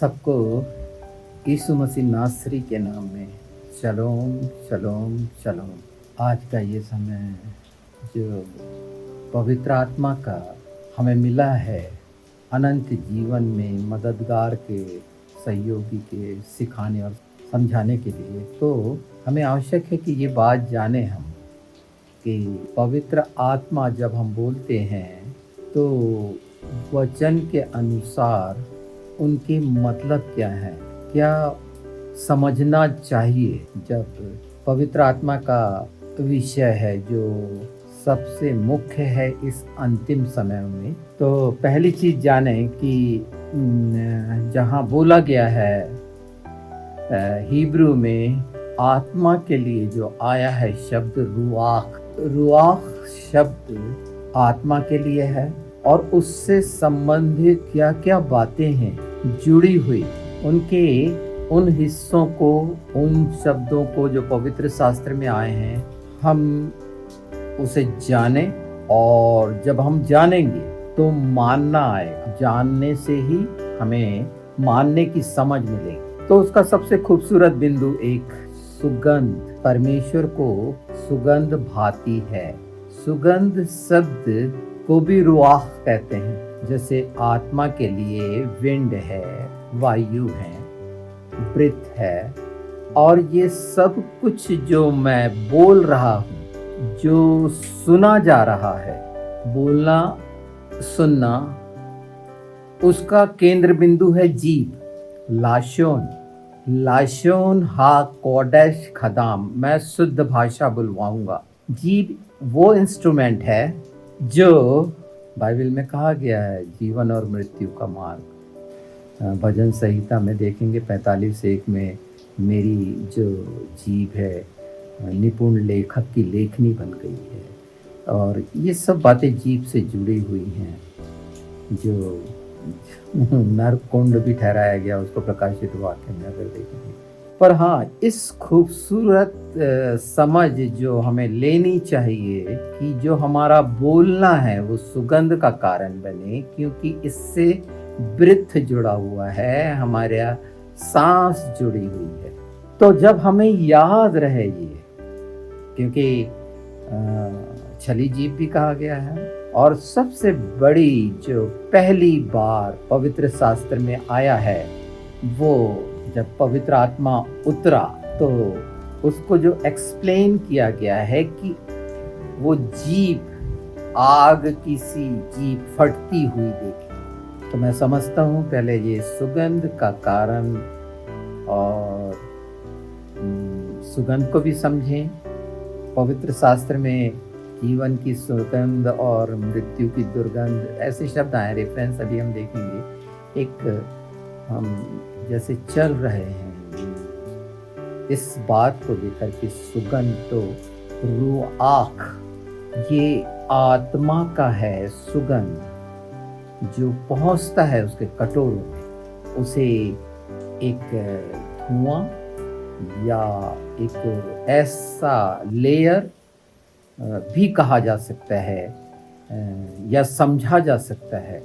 सबको यीशु मसीह नासरी के नाम में शलोम शलोम शलोम। आज का ये समय जो पवित्र आत्मा का हमें मिला है अनंत जीवन में मददगार के, सहयोगी के, सिखाने और समझाने के लिए, तो हमें आवश्यक है कि ये बात जाने हम कि पवित्र आत्मा जब हम बोलते हैं तो वचन के अनुसार उनके मतलब क्या है, क्या समझना चाहिए। जब पवित्र आत्मा का विषय है जो सबसे मुख्य है इस अंतिम समय में, तो पहली चीज जाने कि जहाँ बोला गया है हिब्रू में आत्मा के लिए जो आया है शब्द रुआख शब्द आत्मा के लिए है, और उससे संबंधित क्या क्या बातें हैं जुड़ी हुई, उनके उन हिस्सों को, उन शब्दों को जो पवित्र शास्त्र में आए हैं, हम उसे जाने। और जब हम जानेंगे तो मानना आएगा, जानने से ही हमें मानने की समझ मिलेगी। तो उसका सबसे खूबसूरत बिंदु एक सुगंध, परमेश्वर को सुगंध भाती है। सुगंध शब्द को भी रुआह कहते हैं, जैसे आत्मा के लिए विंड है, वायु है, ब्रिथ है। और ये सब कुछ जो मैं बोल रहा हूँ, जो सुना जा रहा है, बोलना सुनना, उसका केंद्र बिंदु है जीभ, लाशोन हा कोडेश खदाम। मैं शुद्ध भाषा बुलवाऊंगा। जीभ वो इंस्ट्रूमेंट है जो बाइबल में कहा गया है जीवन और मृत्यु का मार्ग। भजन संहिता में देखेंगे 45:1 में, मेरी जो जीभ है निपुण लेखक की लेखनी बन गई है। और ये सब बातें जीभ से जुड़ी हुई हैं, जो नर कुंड भी ठहराया गया उसको प्रकाशित वाक्य में अगर देखेंगे। पर हाँ, इस खूबसूरत समझ जो हमें लेनी चाहिए कि जो हमारा बोलना है वो सुगंध का कारण बने, क्योंकि इससे ब्रिथ जुड़ा हुआ है, हमारा सांस जुड़ी हुई है। तो जब हमें याद रहे ये, क्योंकि छली जीभ भी कहा गया है, और सबसे बड़ी जो पहली बार पवित्र शास्त्र में आया है वो जब पवित्र आत्मा उतरा, तो उसको जो एक्सप्लेन किया गया है कि वो जीभ आग की सी जीभ फटती हुई देखी। तो मैं समझता हूँ पहले ये सुगंध का कारण, और सुगंध को भी समझें। पवित्र शास्त्र में जीवन की सुगंध और मृत्यु की दुर्गंध, ऐसे शब्द आए, रेफरेंस अभी हम देखेंगे। एक हम जैसे चल रहे हैं इस बात को लेकर कि सुगंध तो रुआख, ये आत्मा का है सुगंध जो पहुंचता है उसके कटोरों में। उसे एक धुआं या एक ऐसा लेयर भी कहा जा सकता है या समझा जा सकता है।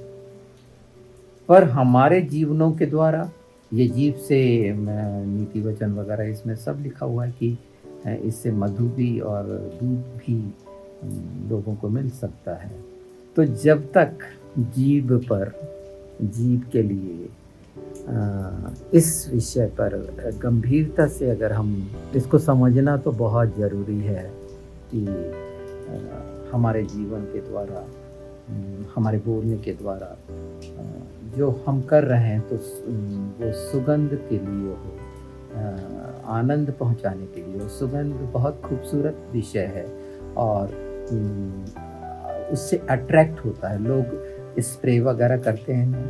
पर हमारे जीवनों के द्वारा ये जीभ से नीति वचन वगैरह इसमें सब लिखा हुआ है कि इससे मधु भी और दूध भी लोगों को मिल सकता है। तो जब तक जीभ के लिए इस विषय पर गंभीरता से अगर हम इसको समझना, तो बहुत ज़रूरी है कि हमारे जीवन के द्वारा, हमारे बोलने के द्वारा जो हम कर रहे हैं तो वो सुगंध के लिए हो, आनंद पहुंचाने के लिए हो। सुगंध बहुत खूबसूरत विषय है और उससे अट्रैक्ट होता है। लोग स्प्रे वगैरह करते हैं ना,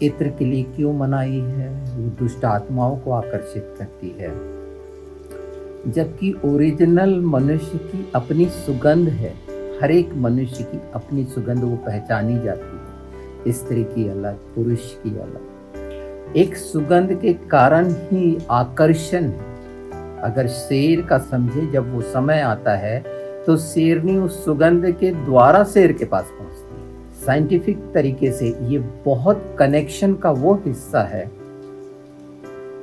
इत्र के लिए क्यों मनाही है? वो दुष्ट आत्माओं को आकर्षित करती है। जबकि ओरिजिनल मनुष्य की अपनी सुगंध है, हर एक मनुष्य की अपनी सुगंध वो पहचानी जाती है, स्त्री की अलग, पुरुष की अलग। एक सुगंध के कारण ही आकर्षण है। अगर शेर का समझे, जब वो समय आता है तो शेरनी उस सुगंध के द्वारा शेर के पास पहुंचती है। साइंटिफिक तरीके से ये बहुत कनेक्शन का वो हिस्सा है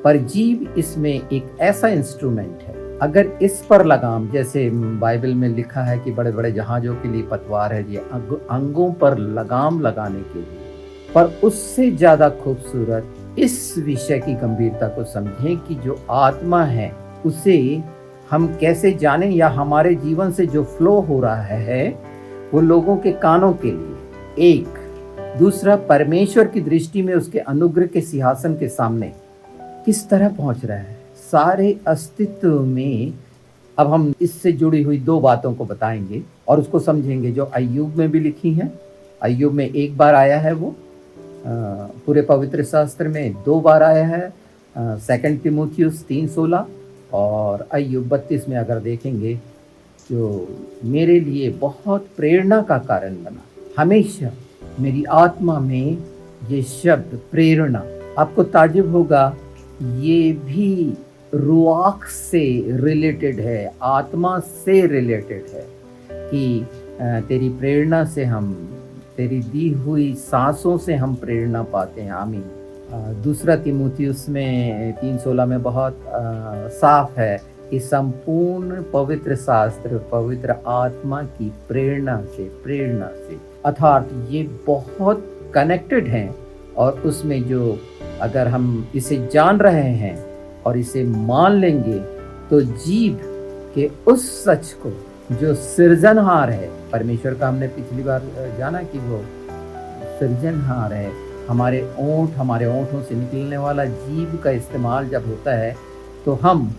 पर जीभ इसमें एक ऐसा इंस्ट्रूमेंट है, अगर इस पर लगाम, जैसे बाइबल में लिखा है कि बड़े बड़े जहाज़ों के लिए पतवार है, ये अंगों पर लगाम लगाने के लिए, पर उससे ज़्यादा खूबसूरत इस विषय की गंभीरता को समझें कि जो आत्मा है उसे हम कैसे जानें, या हमारे जीवन से जो फ्लो हो रहा है वो लोगों के कानों के लिए एक, दूसरा परमेश्वर की दृष्टि में उसके अनुग्रह के सिंहासन के सामने किस तरह पहुंच रहा है सारे अस्तित्व में। अब हम इससे जुड़ी हुई दो बातों को बताएंगे और उसको समझेंगे जो अय्यूब में भी लिखी हैं। अय्यूब में एक बार आया है वो, पूरे पवित्र शास्त्र में 2 बार आया है, 2 तिमुथियुस 3:16 और अय्यूब 32 में अगर देखेंगे, जो मेरे लिए बहुत प्रेरणा का कारण बना। हमेशा मेरी आत्मा में ये शब्द प्रेरणा, आपको ताज्जुब होगा, ये भी रुआख से रिलेटेड है, आत्मा से रिलेटेड है कि तेरी प्रेरणा से हम, तेरी दी हुई सांसों से हम प्रेरणा पाते हैं। आमीन। 2 तिमुथियुस में 3:16 में बहुत साफ है कि संपूर्ण पवित्र शास्त्र पवित्र आत्मा की प्रेरणा से अर्थात ये बहुत कनेक्टेड हैं। और उसमें जो अगर हम इसे जान रहे हैं और इसे मान लेंगे तो जीभ के उस सच को जो सृजनहार है, परमेश्वर का हमने पिछली बार जाना कि वो सृजनहार है। हमारे ओंठों से निकलने वाला जीभ का इस्तेमाल जब होता है तो हम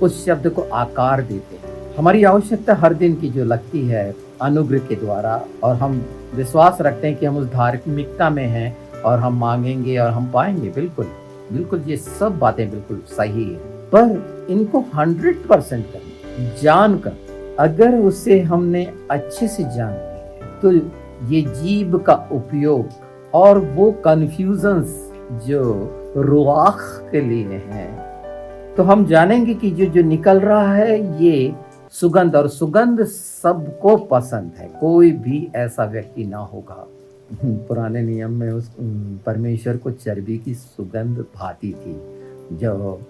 उस शब्द को आकार देते हैं। हमारी आवश्यकता हर दिन की जो लगती है अनुग्रह के द्वारा, और हम विश्वास रखते हैं कि हम उस धार्मिकता में हैं और हम मांगेंगे और हम पाएंगे। बिल्कुल बिल्कुल ये सब बातें बिल्कुल सही है, पर इनको 100% करना जानकर, अगर उसे हमने अच्छे से जान लिया तो ये जीभ का उपयोग और वो कन्फ्यूजन्स जो रुआख के लिए हैं, तो हम जानेंगे कि जो निकल रहा है ये सुगंध, और सुगंध सबको पसंद है, कोई भी ऐसा व्यक्ति ना होगा। पुराने नियम में उस परमेश्वर को चर्बी की सुगंध भाती थी, जो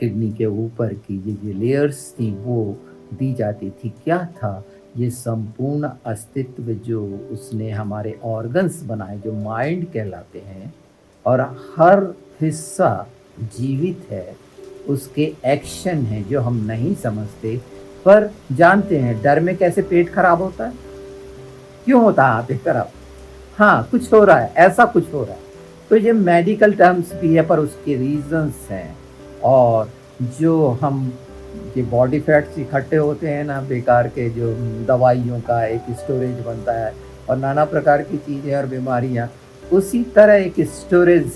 किडनी के ऊपर की ये लेयर्स थी वो दी जाती थी। क्या था ये संपूर्ण अस्तित्व जो उसने हमारे ऑर्गन्स बनाए, जो माइंड कहलाते हैं, और हर हिस्सा जीवित है, उसके एक्शन है जो हम नहीं समझते पर जानते हैं। डर में कैसे पेट खराब होता है, क्यों होता है पेट खराब? हाँ, कुछ हो रहा है, ऐसा कुछ हो रहा है। तो ये मेडिकल टर्म्स भी है पर उसके रीजंस हैं। और जो हम ये बॉडी फैट्स इकट्ठे होते हैं ना बेकार के, जो दवाइयों का एक स्टोरेज बनता है और नाना प्रकार की चीज़ें और बीमारियाँ, उसी तरह एक स्टोरेज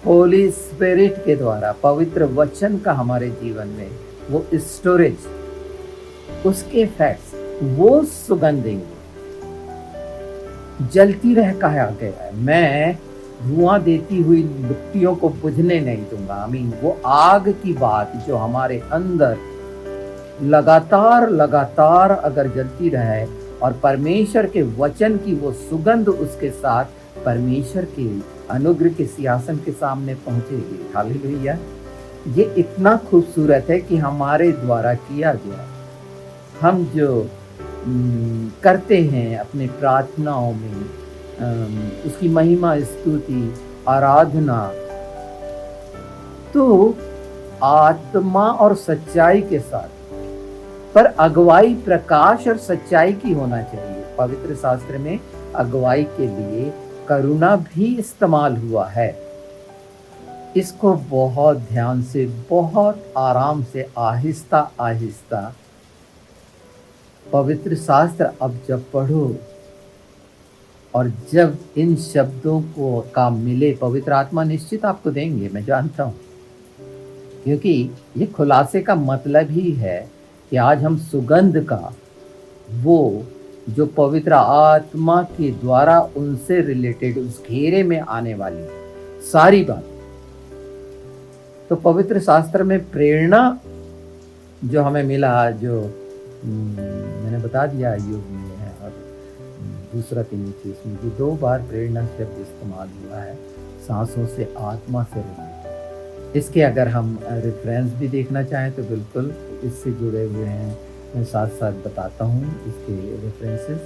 होली स्पिरिट के द्वारा, पवित्र वचन का हमारे जीवन में वो स्टोरेज, उसके फैक्ट्स वो सुगंध देंगे। जलती रह कहा गया है, मैं धुआं देती हुई मिट्टियों को बुझने नहीं दूंगा। आमीन। वो आग की बात जो हमारे अंदर लगातार अगर जलती रहे और परमेश्वर के वचन की वो सुगंध उसके साथ परमेश्वर के अनुग्रह के सिंहासन के सामने पहुंचेगी। हालेलुया। ये इतना खूबसूरत है कि हमारे द्वारा किया गया, हम जो करते हैं अपने प्रार्थनाओं में, उसकी महिमा स्तुति आराधना, तो आत्मा और सच्चाई के साथ, पर अगुवाई प्रकाश और सच्चाई की होना चाहिए। पवित्र शास्त्र में अगुवाई के लिए करुणा भी इस्तेमाल हुआ है। इसको बहुत ध्यान से, बहुत आराम से, आहिस्ता आहिस्ता पवित्र शास्त्र अब जब पढ़ो और जब इन शब्दों को काम मिले, पवित्र आत्मा निश्चित आपको देंगे, मैं जानता हूँ, क्योंकि ये खुलासे का मतलब ही है कि आज हम सुगंध का वो जो पवित्र आत्मा के द्वारा उनसे रिलेटेड उस घेरे में आने वाली सारी बात। तो पवित्र शास्त्र में प्रेरणा जो हमें मिला, जो मैंने बता दिया अय्यूब में है, और 2 तिमुथियुस में भी 2 बार प्रेरणा शब्द इस्तेमाल हुआ है, सांसों से, आत्मा से रिलेटेड। इसके अगर हम रेफरेंस भी देखना चाहें तो बिल्कुल इससे जुड़े हुए हैं, मैं साथ साथ बताता हूँ इसके रेफरेंसेस।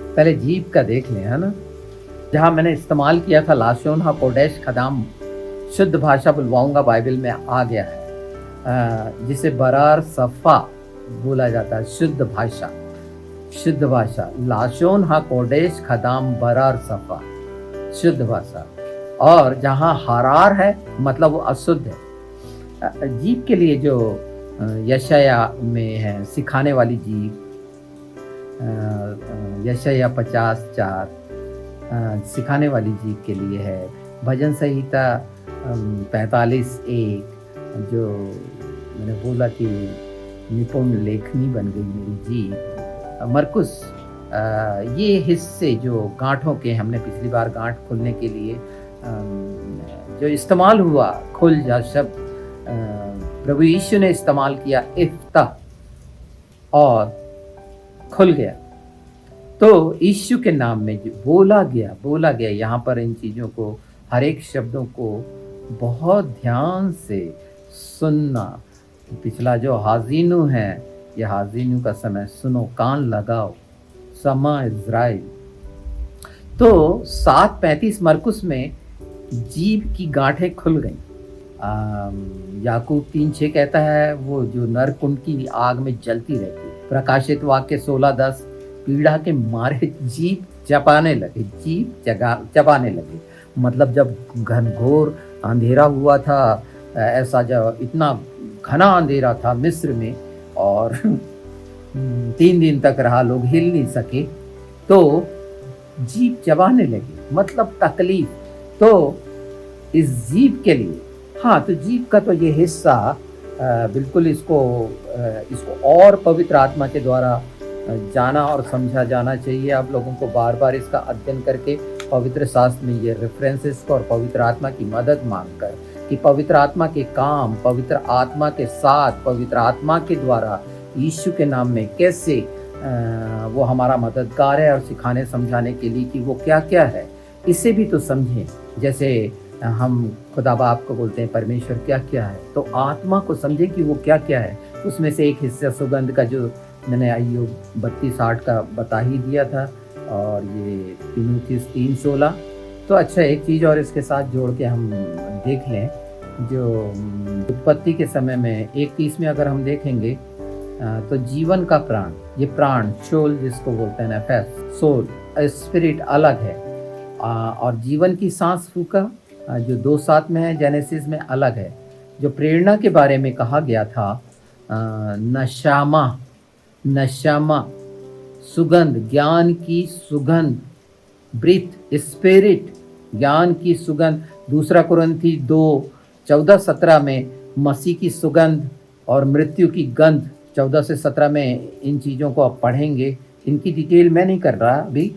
पहले जीव का देख लें, है ना, जहाँ मैंने इस्तेमाल किया था लाशोन हाकोडेश खदाम, शुद्ध भाषा बुलवाऊंगा, बाइबल में आ गया है, जिसे बरार सफ़ा बोला जाता है, शुद्ध भाषा, शुद्ध भाषा, लाशोन हाकोडेश खदाम बरार सफ़ा, शुद्ध भाषा। और जहाँ हरार है मतलब वो अशुद्ध है। जीव के लिए जो यशाया में है सिखाने वाली जीव, यशाया 50:4 सिखाने वाली जीव के लिए है। भजन संहिता 45:1 जो मैंने बोला कि निपुण लेखनी बन गई मेरी जीव। मरकुस, ये हिस्से जो गांठों के, हमने पिछली बार गांठ खुलने के लिए जो इस्तेमाल हुआ, खुल जा शब्द प्रभु यीशु ने इस्तेमाल किया, इफ्ता, और खुल गया। तो यीशु के नाम में जो बोला गया, यहाँ पर इन चीज़ों को, हर एक शब्दों को बहुत ध्यान से सुनना। पिछला जो हाजिनु है, ये हाजिनु का समय, सुनो, कान लगाओ, समा इज़राइल। तो 7:35 मरकुस में जीभ की गांठें खुल गईं। याकूब 3:6 कहता है वो जो नरकुंड की आग में जलती रहती है। प्रकाशित वाक्य 16:10 पीड़ा के मारे जीभ चबाने लगे। मतलब जब घनघोर अंधेरा हुआ था, ऐसा जब इतना घना अंधेरा था मिस्र में, और 3 दिन तक रहा, लोग हिल नहीं सके, तो जीभ चबाने लगी, मतलब तकलीफ। तो इस जीभ के लिए, हाँ, तो जीभ का तो ये हिस्सा बिल्कुल इसको और पवित्र आत्मा के द्वारा जाना और समझा जाना चाहिए। आप लोगों को बार बार इसका अध्ययन करके पवित्र शास्त्र में ये रेफरेंसेस को और पवित्र आत्मा की मदद मांगकर कि पवित्र आत्मा के काम, पवित्र आत्मा के साथ, पवित्र आत्मा के द्वारा यीशु के नाम में कैसे वो हमारा मददगार है, और सिखाने समझाने के लिए कि वो क्या क्या है, इसे भी तो समझें। जैसे हम खुदा बाप को बोलते हैं परमेश्वर क्या क्या है, तो आत्मा को समझें कि वो क्या क्या है। उसमें से एक हिस्सा सुगंध का, जो मैंने अय्यूब 32:8 का बता ही दिया था, और ये तीमुथियुस 3:16। तो अच्छा, एक चीज़ और इसके साथ जोड़ के हम देख लें, जो उत्पत्ति के समय में 1:30 में अगर हम देखेंगे तो जीवन का प्राण, ये प्राण, सोल जिसको बोलते हैं, नफस, सोल, स्पिरिट अलग है, और जीवन की सांस फूका जो 2:7 में है जेनेसिस में अलग है। जो प्रेरणा के बारे में कहा गया था, नशामा, सुगंध, ज्ञान की सुगंध, ब्रीथ, स्पिरिट, ज्ञान की सुगंध। 2 कुरिन्थी 2:14-17 में मसीह की सुगंध और मृत्यु की गंध। 14 से 17 में इन चीज़ों को आप पढ़ेंगे, इनकी डिटेल मैं नहीं कर रहा अभी।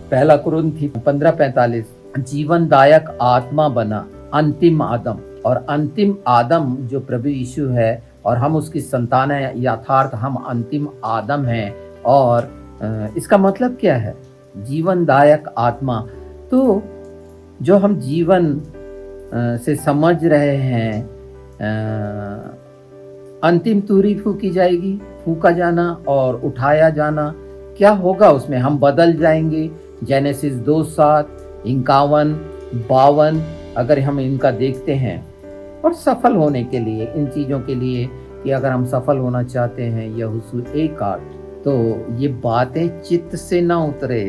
1 कुरिन्थी 15:45 जीवनदायक आत्मा बना, अंतिम आदम, और अंतिम आदम जो प्रभु यीशु है, और हम उसकी संतान है, यथार्थ हम अंतिम आदम हैं। और इसका मतलब क्या है, जीवनदायक आत्मा, तो जो हम जीवन से समझ रहे हैं, अंतिम तूरी फूकी जाएगी, फूका जाना और उठाया जाना, क्या होगा उसमें, हम बदल जाएंगे। जेनेसिस 2:7, 51, 52 अगर हम इनका देखते हैं। और सफल होने के लिए, इन चीज़ों के लिए कि अगर हम सफल होना चाहते हैं, यहोशू 1:8, तो ये बातें चित्त से ना उतरे,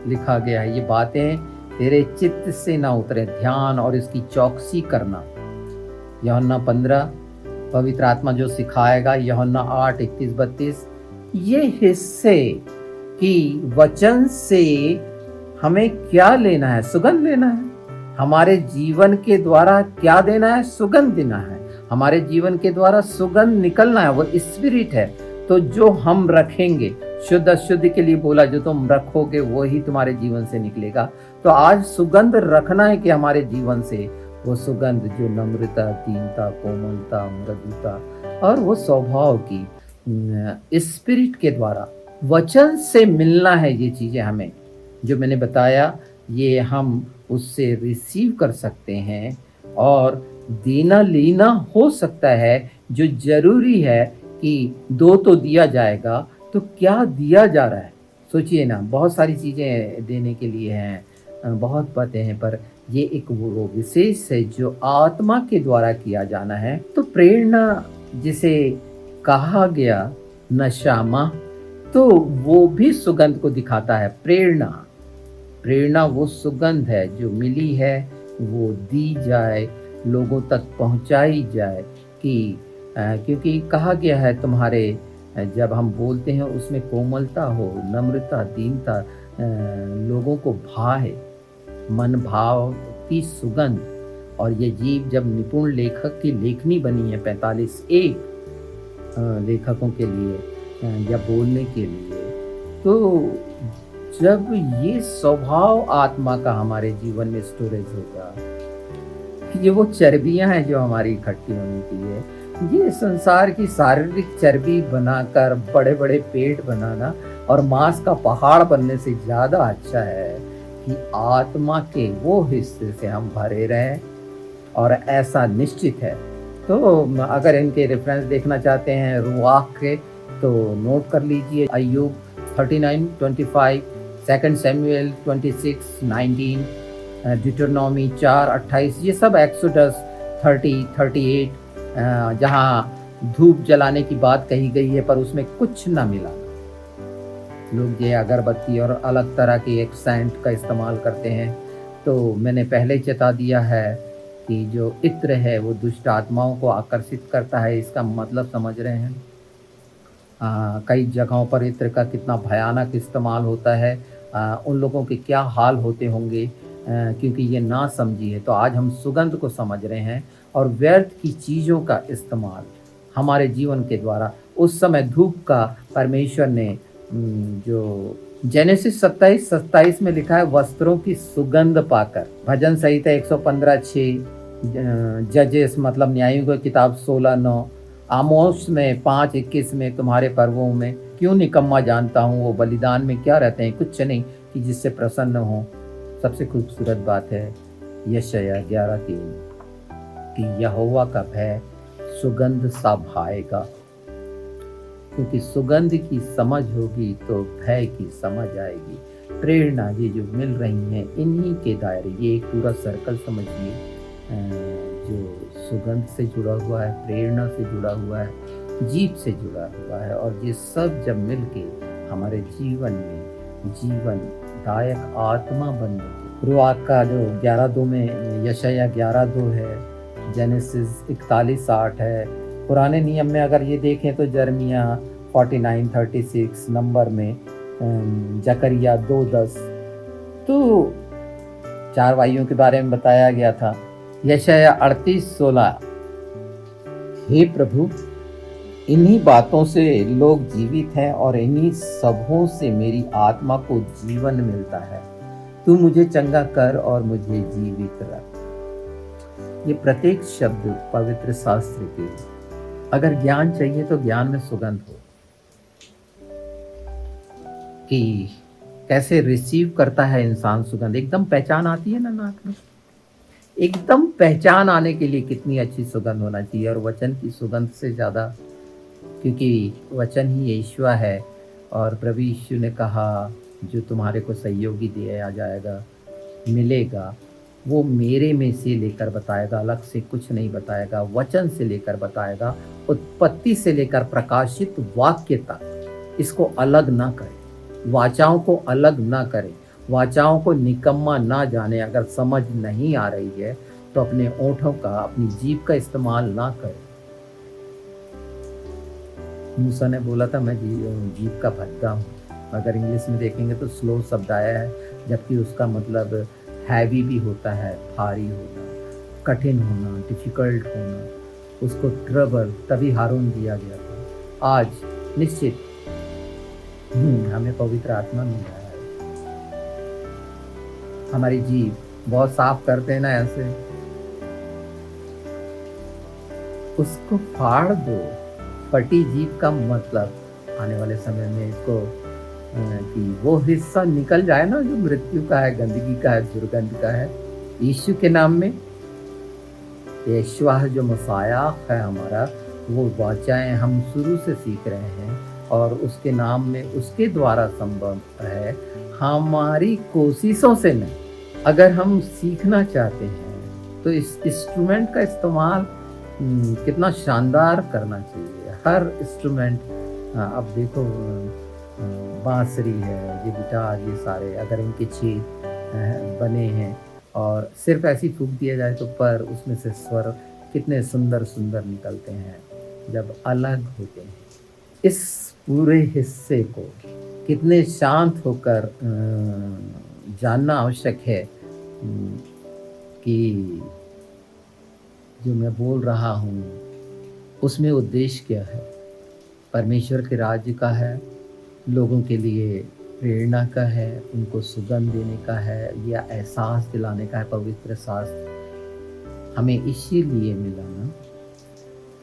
लिखा गया है, ये बातें तेरे चित्त से ना उतरे, ध्यान और इसकी चौकसी करना। यूहन्ना 15 पवित्र आत्मा जो सिखाएगा, यूहन्ना 8:31-32, ये हिस्से की वचन से हमें क्या लेना है, सुगंध लेना है। हमारे जीवन के द्वारा क्या देना है, सुगंध देना है। हमारे जीवन के द्वारा सुगंध निकलना है, वो स्पिरिट है। तो जो हम रखेंगे, शुद्ध अशुद्ध के लिए बोला, जो तुम रखोगे वही तुम्हारे जीवन से निकलेगा। तो आज सुगंध रखना है कि हमारे जीवन से वो सुगंध जो नम्रता, दीनता, कोमलता, मृदुता और वो स्वभाव की स्पिरिट के द्वारा वचन से मिलना है। ये चीज़ें हमें जो मैंने बताया, ये हम उससे रिसीव कर सकते हैं। और देना लेना हो सकता है, जो ज़रूरी है कि दो तो दिया जाएगा, तो क्या दिया जा रहा है? सोचिए ना, बहुत सारी चीज़ें देने के लिए हैं, बहुत बातें हैं, पर ये एक वो विशेष है जो आत्मा के द्वारा किया जाना है। तो प्रेरणा जिसे कहा गया नशामा, तो वो भी सुगंध को दिखाता है। प्रेरणा प्रेरणा वो सुगंध है जो मिली है, वो दी जाए, लोगों तक पहुंचाई जाए, कि क्योंकि कहा गया है तुम्हारे जब हम बोलते हैं उसमें कोमलता हो, नम्रता, दीनता, लोगों को भाए, मन भाव की सुगंध। और ये जीव जब निपुण लेखक की लेखनी बनी है 45 एक लेखकों के लिए, या बोलने के लिए, तो जब ये स्वभाव आत्मा का हमारे जीवन में स्टोरेज होगा, ये वो चर्बियां हैं जो हमारी इकट्ठी होने की है। ये संसार की शारीरिक चर्बी बनाकर बड़े बड़े पेट बनाना और मांस का पहाड़ बनने से ज़्यादा अच्छा है कि आत्मा के वो हिस्से से हम भरे रहें, और ऐसा निश्चित है। तो अगर इनके रेफरेंस देखना चाहते हैं रुआख के, तो नोट कर लीजिए अय्यूब 39:25, 2 सैमुएल 26:19, डिटरनॉमी 4:28, ये सब एक्सोडस 30:38, जहाँ धूप जलाने की बात कही गई है पर उसमें कुछ ना मिला। लोग ये अगरबत्ती और अलग तरह के एक सेंट का इस्तेमाल करते हैं। तो मैंने पहले ही चेता दिया है कि जो इत्र है वो दुष्ट आत्माओं को आकर्षित करता है। इसका मतलब समझ रहे हैं? कई जगहों पर इत्र का कितना भयानक इस्तेमाल होता है, उन लोगों के क्या हाल होते होंगे, क्योंकि ये ना समझी है। तो आज हम सुगंध को समझ रहे हैं, और व्यर्थ की चीज़ों का इस्तेमाल हमारे जीवन के द्वारा, उस समय धूप का परमेश्वर ने जो जेनेसिस 27:27 में लिखा है, वस्त्रों की सुगंध पाकर। भजन संहिता 115:6, जजेस मतलब न्यायों की किताब 16:9, आमोस में 5:21 में, तुम्हारे पर्वों में क्यों निकम्मा जानता हूँ, वो बलिदान में क्या रहते हैं, कुछ नहीं कि जिससे प्रसन्न हो। सबसे खूबसूरत बात है यशायाह 11:3 कि यहोवा का भय सुगंध सा भाएगा, क्योंकि सुगंध की समझ होगी तो भय की समझ आएगी। प्रेरणा ये जो मिल रही हैं, इन्हीं के दायरे, ये एक पूरा सर्कल समझिए जो सुगंध से जुड़ा हुआ है, प्रेरणा से जुड़ा हुआ है, जीव से जुड़ा हुआ है, और ये सब जब मिल के हमारे जीवन में जीवन दायक आत्मा बन गई। रुआक का जो 11:2 में यशायाह 11:2 है, जेनेसिस 41:8 है। पुराने नियम में अगर ये देखें तो जर्मिया 49:36, नंबर में जकरिया 2:10, तो 4 भाइयों के बारे में बताया गया था। यशायाह 38:16, हे प्रभु, इन्हीं बातों से लोग जीवित हैं और इन्हीं सबों से मेरी आत्मा को जीवन मिलता है। तू मुझे चंगा कर और मुझे जीवित रख। ये प्रत्येक शब्द पवित्र शास्त्र के, अगर ज्ञान चाहिए तो ज्ञान में सुगंध हो, कि कैसे रिसीव करता है इंसान सुगंध। एकदम पहचान आती है ना नाक में, एकदम पहचान आने के लिए कितनी अच्छी सुगंध होना चाहिए। और वचन की सुगंध से ज़्यादा, क्योंकि वचन ही ईश्वर है, और प्रभु यीशु ने कहा जो तुम्हारे को सहयोगी दिया जाएगा, मिलेगा, वो मेरे में से लेकर बताएगा, अलग से कुछ नहीं बताएगा, वचन से लेकर बताएगा, उत्पत्ति से लेकर प्रकाशित वाक्य तक। इसको अलग ना करें, वाचाओं को अलग ना करें, वाचाओं को निकम्मा ना जाने। अगर समझ नहीं आ रही है तो अपने ओंठों का, अपनी जीभ का इस्तेमाल ना करें। मूसा ने बोला था मैं जीभ का भद्दा हूँ। अगर इंग्लिश में देखेंगे तो स्लो शब्द आया है, जबकि उसका मतलब हैवी भी होता है, भारी होना, कठिन होना, डिफिकल्ट होना, उसको ट्रबल, तभी हारून दिया गया था। आज निश्चित हमें पवित्र आत्मा मिल रहा है। हमारी जीभ बहुत साफ करते हैं ना ऐसे, उसको फाड़ दो। फटी जीभ का मतलब आने वाले समय में इसको कि वो हिस्सा निकल जाए ना जो मृत्यु का है, गंदगी का है, दुर्गंध का है, यीशु के नाम में यशवा जो मसाया है हमारा, वो वाचाएँ हम शुरू से सीख रहे हैं और उसके नाम में उसके द्वारा संभव है, हमारी कोशिशों से नहीं। अगर हम सीखना चाहते हैं, तो इस इंस्ट्रूमेंट का इस्तेमाल कितना शानदार करना चाहिए। हर इंस्ट्रूमेंट अब देखो बाँसुरी है, ये गिटार, ये सारे अगर इनके छेद बने हैं और सिर्फ़ ऐसे ही फूँक दिया जाए तो पर उसमें से स्वर कितने सुंदर-सुंदर निकलते हैं, जब अलग होते हैं। इस पूरे हिस्से को कितने शांत होकर जानना आवश्यक है कि जो मैं बोल रहा हूँ, उसमें उद्देश्य क्या है? परमेश्वर के राज्य का है, लोगों के लिए प्रेरणा का है, उनको सुगंध देने का है या एहसास दिलाने का है। पवित्र शास्त्र हमें इसीलिए मिला ना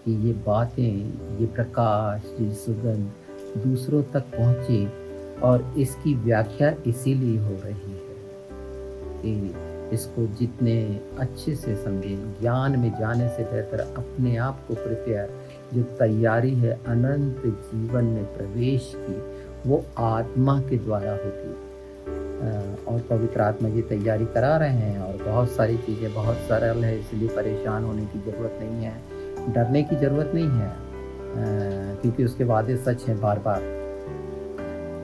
कि ये बातें, ये प्रकाश, ये सुगंध दूसरों तक पहुँचे और इसकी व्याख्या इसीलिए हो रही है कि इसको जितने अच्छे से समझें, ज्ञान में जाने से बेहतर अपने आप को प्रिपेयर, जो तैयारी है अनंत जीवन में प्रवेश की, वो आत्मा के द्वारा होती है। और पवित्र आत्मा ये तैयारी करा रहे हैं और बहुत सारी चीज़ें बहुत सरल है, इसलिए परेशान होने की ज़रूरत नहीं है, डरने की ज़रूरत नहीं है, क्योंकि उसके वादे सच हैं बार-बार,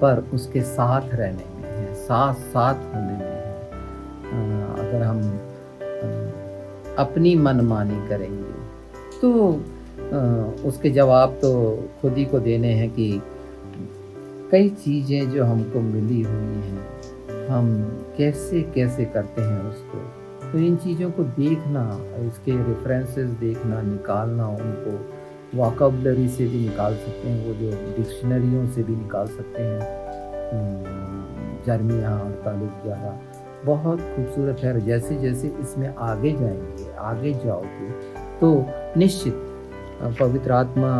पर उसके साथ रहने में है, साथ-साथ होने में है। अगर हम अपनी मनमानी करेंगे तो उसके जवाब तो खुद ही को देने हैं कि कई चीज़ें जो हमको मिली हुई हैं, हम कैसे-कैसे करते हैं उसको। तो इन चीज़ों को देखना, इसके रेफ़रेंसेस देखना, निकालना, उनको वोकैब्युलरी से भी निकाल सकते हैं, वो जो डिक्शनरियों से भी निकाल सकते हैं। यिर्मयाह 48:11 बहुत खूबसूरत है। और जैसे-जैसे इसमें आगे जाएँगे, आगे जाओगे तो निश्चित पवित्र आत्मा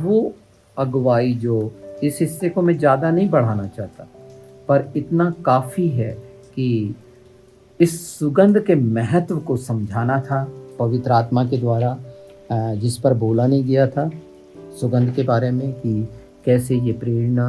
वो अगुवाई, जो इस हिस्से को मैं ज़्यादा नहीं बढ़ाना चाहता, पर इतना काफ़ी है कि इस सुगंध के महत्व को समझाना था पवित्र आत्मा के द्वारा, जिस पर बोला नहीं गया था सुगंध के बारे में कि कैसे ये प्रेरणा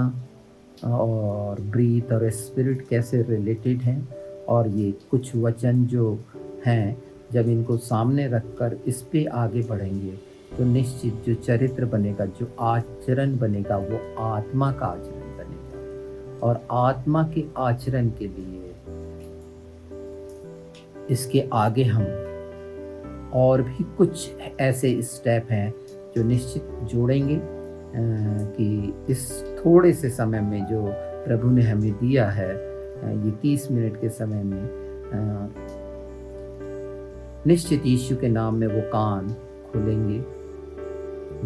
और ब्रीथ और स्पिरिट कैसे रिलेटेड हैं। और ये कुछ वचन जो हैं, जब इनको सामने रखकर इस पे आगे बढ़ेंगे तो निश्चित जो चरित्र बनेगा, जो आचरण बनेगा, वो आत्मा का आचरण बनेगा। और आत्मा के आचरण के लिए इसके आगे हम और भी कुछ ऐसे स्टेप हैं जो निश्चित जोड़ेंगे कि इस थोड़े से समय में जो प्रभु ने हमें दिया है, ये 30 मिनट के समय में, निश्चित यीशु के नाम में वो कान खुलेंगे,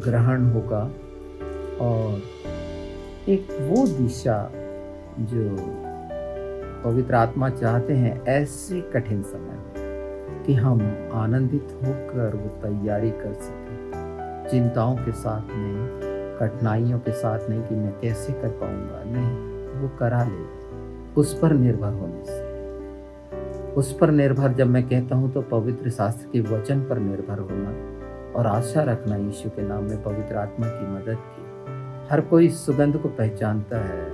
ग्रहण होगा और एक वो दिशा जो पवित्र आत्मा चाहते हैं ऐसे कठिन समय में कि हम आनंदित होकर वो तैयारी कर सकें, चिंताओं के साथ नहीं, कठिनाइयों के साथ नहीं कि मैं कैसे कर पाऊंगा, नहीं, वो करा ले। उस पर निर्भर होने से, उस पर निर्भर जब मैं कहता हूँ तो पवित्र शास्त्र के वचन पर निर्भर होना और आशा रखना यीशु के नाम में पवित्र आत्मा की मदद की। हर कोई सुगंध को पहचानता है,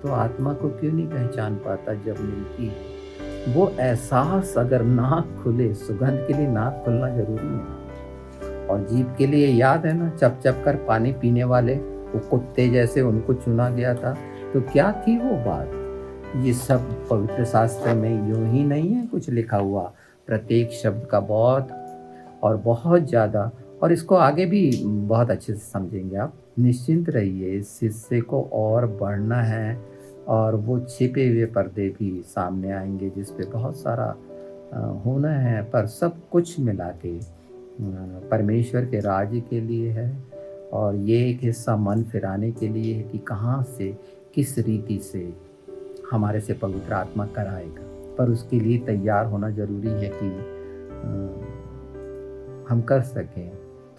तो आत्मा को क्यों नहीं पहचान पाता जब मिलती है? वो एहसास अगर नाक खुले, सुगंध के लिए नाक खुलना जरूरी है। और जीभ के लिए याद है ना, चप चप कर पानी पीने वाले वो कुत्ते जैसे उनको चुना गया था, तो क्या थी वो बात? ये सब पवित्र शास्त्र में यूं ही नहीं है कुछ लिखा हुआ, प्रत्येक शब्द का बहुत और बहुत ज़्यादा, और इसको आगे भी बहुत अच्छे से समझेंगे आप। निश्चिंत रहिए, इस हिस्से को और बढ़ना है और वो छिपे हुए पर्दे भी सामने आएंगे जिस पे बहुत सारा होना है, पर सब कुछ मिला के परमेश्वर के राज्य के लिए है। और ये एक हिस्सा मन फिराने के लिए है कि कहाँ से, किस रीति से हमारे से पवित्र आत्मा कराएगा, पर उसके लिए तैयार होना जरूरी है कि हम कर सकें।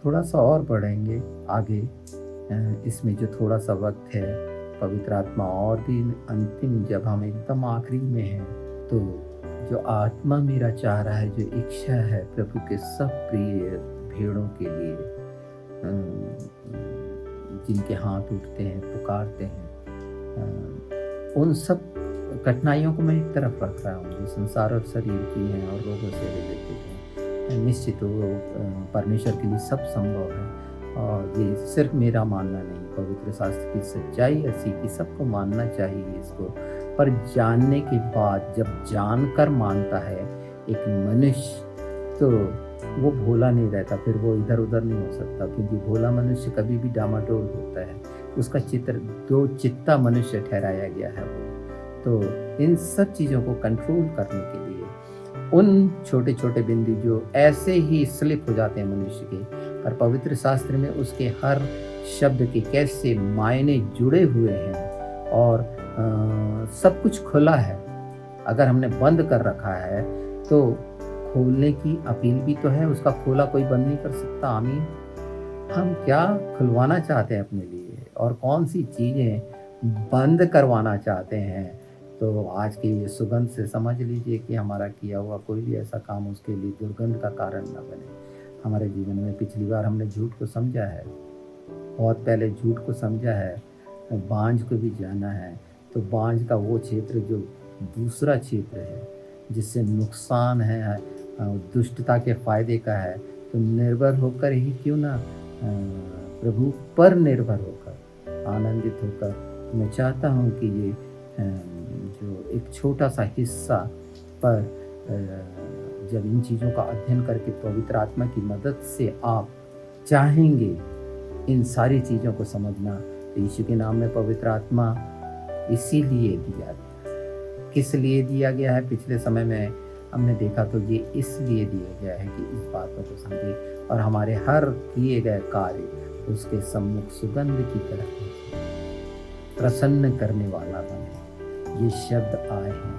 थोड़ा सा और बढ़ेंगे आगे, इसमें जो थोड़ा सा वक्त है, पवित्र आत्मा और भी अंतिम, जब हम एकदम आखिरी में हैं तो जो आत्मा मेरा चाह रहा है, जो इच्छा है प्रभु के सब प्रिय भेड़ों के लिए, जिनके हाथ उठते हैं, पुकारते हैं, उन सब कठिनाइयों को मैं एक तरफ रख रहा हूँ जो संसार और शरीर की हैं और रोगों से रिलेटेड हैं। निश्चित वो परमेश्वर के लिए सब संभव है, और ये सिर्फ मेरा मानना नहीं, पवित्र शास्त्र की सच्चाई ऐसी कि सबको मानना चाहिए इसको। पर जानने के बाद, जब जानकर मानता है एक मनुष्य, तो वो भोला नहीं रहता, फिर वो इधर उधर नहीं हो सकता, क्योंकि भोला मनुष्य कभी भी डामाडोल होता है। उसका चित्र दो चित्ता मनुष्य ठहराया गया है वो। तो इन सब चीज़ों को कंट्रोल करने के लिए उन छोटे छोटे बिंदु जो ऐसे ही स्लिप हो जाते हैं मनुष्य के, पर पवित्र शास्त्र में उसके हर शब्द के कैसे मायने जुड़े हुए हैं, और सब कुछ खुला है। अगर हमने बंद कर रखा है तो खोलने की अपील भी तो है, उसका खोला कोई बंद नहीं कर सकता। आमीन। हम क्या खुलवाना चाहते हैं अपने लिए, और कौन सी चीज़ें बंद करवाना चाहते हैं। तो आज की ये सुगंध से समझ लीजिए कि हमारा किया हुआ कोई भी ऐसा काम उसके लिए दुर्गंध का कारण न बने हमारे जीवन में। पिछली बार हमने झूठ को समझा है, बहुत पहले झूठ को समझा है, बांझ को भी जाना है। तो बांझ का वो क्षेत्र जो दूसरा क्षेत्र है जिससे नुकसान है, दुष्टता के फायदे का है, तो निर्भर होकर ही क्यों ना प्रभु पर निर्भर होकर, आनंदित होकर मैं चाहता हूँ कि ये जो एक छोटा सा हिस्सा पर जब इन चीज़ों का अध्ययन करके पवित्र आत्मा की मदद से आप चाहेंगे इन सारी चीज़ों को समझना, तो यीशु के नाम में पवित्र आत्मा इसीलिए दिया गया। किस लिए दिया गया है पिछले समय में हमने देखा, तो ये इसलिए दिया गया है कि इस बातों को समझे और हमारे हर किए गए कार्य उसके सम्मुख सुगंध की तरह प्रसन्न करने वाला बने। ये शब्द आए हैं,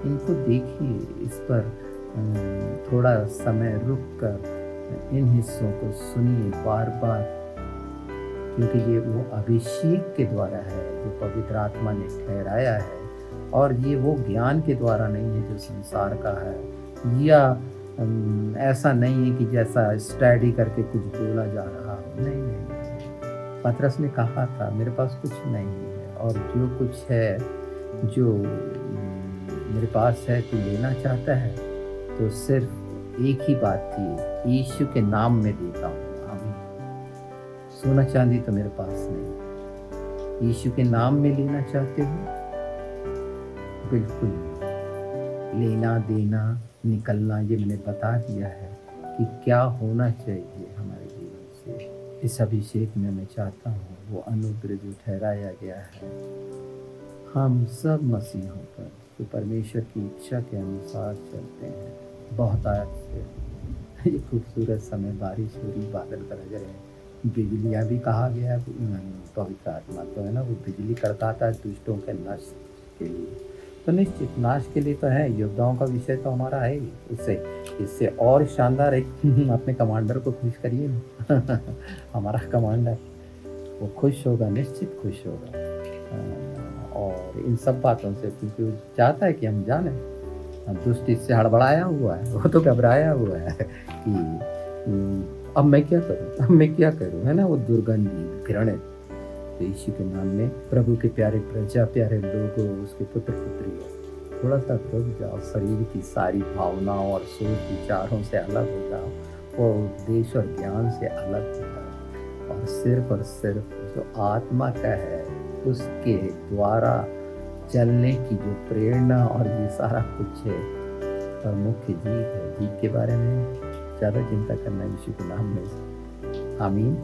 इनको देखिए, इस पर थोड़ा समय रुक कर इन हिस्सों को सुनिए बार बार, क्योंकि ये वो अभिषेक के द्वारा है जो पवित्र आत्मा ने ठहराया है, और ये वो ज्ञान के द्वारा नहीं है जो संसार का है, या ऐसा नहीं है कि जैसा स्टडी करके कुछ बोला जा रहा हो। नहीं नहीं, पतरस ने कहा था मेरे पास कुछ नहीं है, और जो कुछ है, जो मेरे पास है, तू लेना चाहता है, तो सिर्फ एक ही बात थी, यीशु के नाम में देता हूँ। सोना चांदी तो मेरे पास नहीं, यीशु के नाम में लेना चाहते हो, बिल्कुल लेना देना निकलना, ये मैंने बता दिया है कि क्या होना चाहिए हमारे जीवन से। इस अभिषेक में मैं चाहता हूँ वो अनुग्रह जो ठहराया गया है, हम सब मसीहों पर जो परमेश्वर की इच्छा के अनुसार चलते हैं। बहुत आज से ये खूबसूरत समय, बारिश हो रही, बादल गरज रहे हैं, बिजलियाँ भी कहा गया है, पवित्र आत्मा तो है ना, वो बिजली कड़काता है दुष्टों के नाश के लिए। तो निश्चित नाश के लिए तो है, योद्धाओं का विषय तो हमारा है ही। इससे और शानदार एक अपने कमांडर को खुश करिए ना हमारा कमांडर वो खुश होगा, निश्चित खुश होगा, और इन सब बातों से, क्योंकि वो चाहता है कि हम जाने। दुष्ट इससे हड़बड़ाया हुआ है, वो तो घबराया हुआ है कि अब मैं क्या करूं, अब मैं क्या करूं, है ना, वो दुर्गंधी घृणित। तो यीशु के नाम में प्रभु के प्यारे प्रजा, प्यारे लोगों, उसके पुत्र पुत्रियों, थोड़ा सा रुक जाओ, शरीर की सारी भावनाओं और सोच विचारों से अलग हो जाओ, और उपदेश और ज्ञान से अलग हो जाओ, और सिर्फ जो आत्मा का है उसके द्वारा चलने की जो प्रेरणा और ये सारा कुछ है, और मुख्य जीव है। जीव के बारे में ज़्यादा चिंता करना यीशु के नाम में। आमीन।